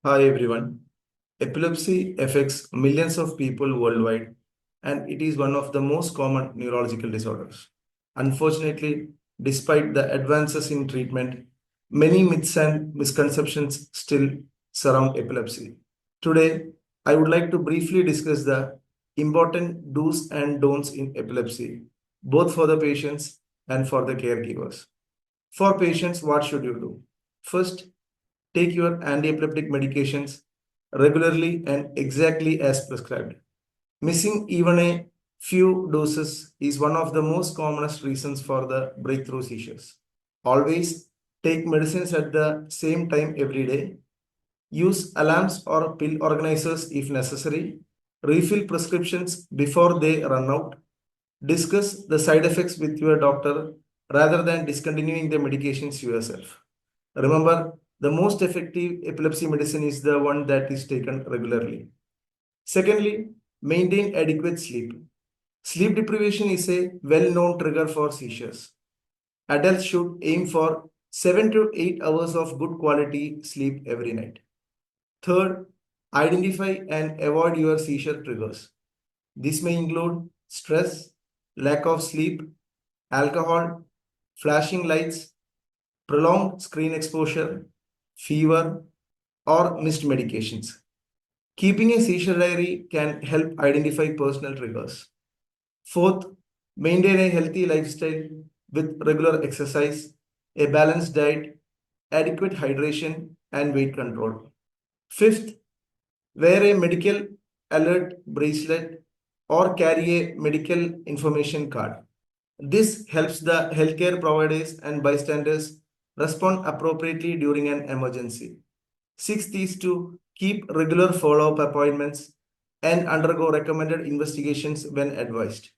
Hi everyone. Epilepsy affects millions of people worldwide, and it is one of the most common neurological disorders. Unfortunately, despite the advances in treatment, many myths and misconceptions still surround epilepsy. Today, I would like to briefly discuss the important do's and don'ts in epilepsy, both for the patients and for the caregivers. For patients, what should you do? First, take your anti-epileptic medications regularly and exactly as prescribed. Missing even a few doses is one of the most commonest reasons for the breakthrough seizures. Always take medicines at the same time every day. Use alarms or pill organizers if necessary. Refill prescriptions before they run out. Discuss the side effects with your doctor rather than discontinuing the medications yourself. Remember, the most effective epilepsy medicine is the one that is taken regularly. Secondly, maintain adequate sleep. Sleep deprivation is a well known trigger for seizures. Adults should aim for 7 to 8 hours of good quality sleep every night. Third, identify and avoid your seizure triggers. This may include stress, lack of sleep, alcohol, flashing lights, prolonged screen exposure, fever, or missed medications. Keeping a seizure diary can help identify personal triggers. Fourth, maintain a healthy lifestyle with regular exercise, a balanced diet, adequate hydration, and weight control. Fifth, wear a medical alert bracelet or carry a medical information card. This helps the healthcare providers and bystanders respond appropriately during an emergency. Sixth is to keep regular follow-up appointments and undergo recommended investigations when advised.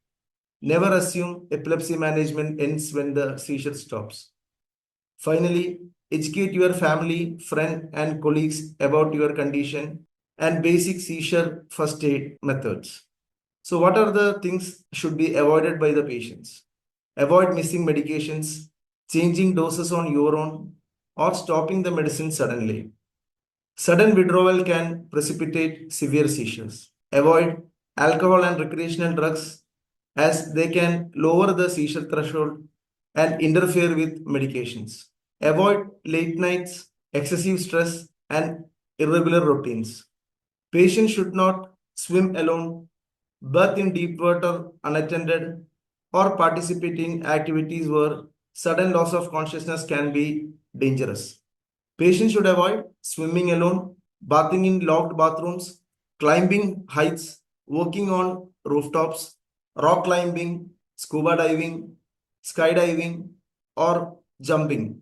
Never assume epilepsy management ends when the seizure stops. Finally, educate your family, friend, and colleagues about your condition and basic seizure first aid methods. So, what are the things should be avoided by the patients? Avoid missing medications, changing doses on your own, or stopping the medicine suddenly. Sudden withdrawal can precipitate severe seizures. Avoid alcohol and recreational drugs as they can lower the seizure threshold and interfere with medications. Avoid late nights, excessive stress, and irregular routines. Patients should not swim alone, bathe in deep water unattended, or participate in activities where sudden loss of consciousness can be dangerous. Patients should avoid swimming alone, bathing in locked bathrooms, climbing heights, working on rooftops, rock climbing, scuba diving, skydiving, or jumping.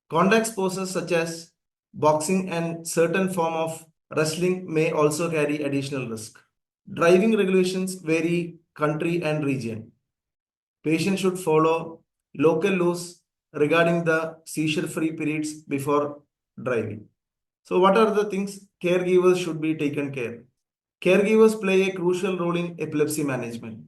Contact sports such as boxing and certain form of wrestling may also carry additional risk. Driving regulations vary country and region. Patients should follow local laws regarding the seizure-free periods before driving. So, what are the things caregivers should be taken care? Caregivers play a crucial role in epilepsy management.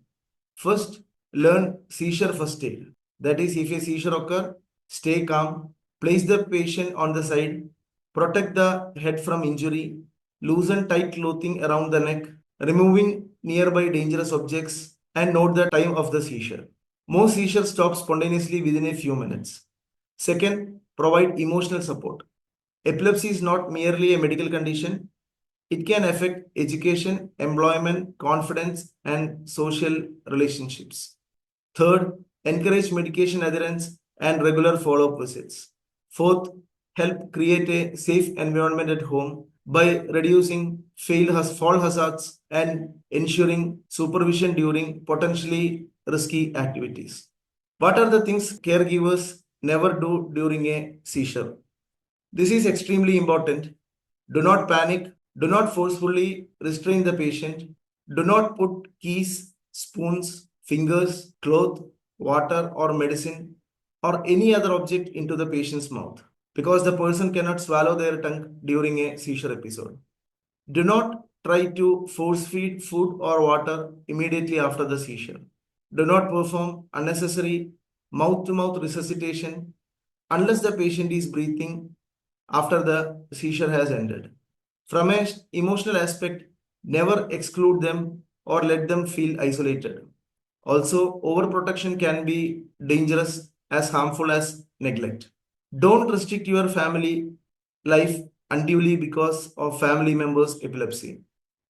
First, learn seizure first aid. That is, if a seizure occurs, stay calm, place the patient on the side, protect the head from injury, loosen tight clothing around the neck, removing nearby dangerous objects, and note the time of the seizure. Most seizures stop spontaneously within a few minutes. Second, provide emotional support. Epilepsy is not merely a medical condition, it can affect education, employment, confidence, and social relationships. Third, encourage medication adherence and regular follow up visits. Fourth, help create a safe environment at home by reducing fall hazards and ensuring supervision during potentially risky activities. What are the things caregivers never do during a seizure? This is extremely important. Do not panic. Do not forcefully restrain the patient. Do not put keys, spoons, fingers, cloth, water, or medicine or any other object into the patient's mouth because the person cannot swallow their tongue during a seizure episode. Do not try to force feed food or water immediately after the seizure. Do not perform unnecessary mouth to mouth resuscitation unless the patient is breathing after the seizure has ended. From an emotional aspect, never exclude them or let them feel isolated. Also, overprotection can be dangerous as harmful as neglect. Don't restrict your family life unduly because of family members' epilepsy.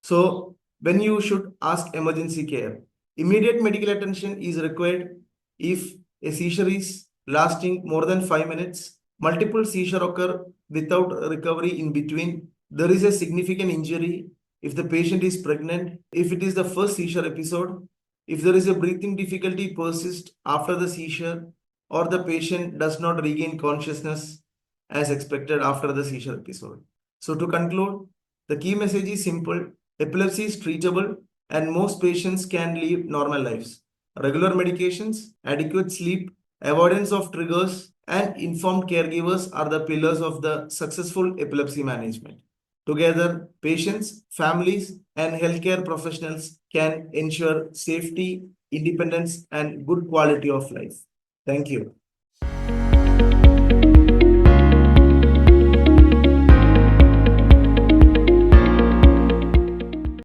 So, when you should ask emergency care, immediate medical attention is required if a seizure is lasting more than 5 minutes, multiple seizure occur without recovery in between, there is a significant injury, if the patient is pregnant, if it is the first seizure episode, if there is a breathing difficulty persist after the seizure, or the patient does not regain consciousness as expected after the seizure episode. So to conclude, the key message is simple. Epilepsy is treatable and most patients can live normal lives. Regular medications, adequate sleep, avoidance of triggers, and informed caregivers are the pillars of the successful epilepsy management. Together, patients, families, and healthcare professionals can ensure safety, independence, and good quality of life. Thank you.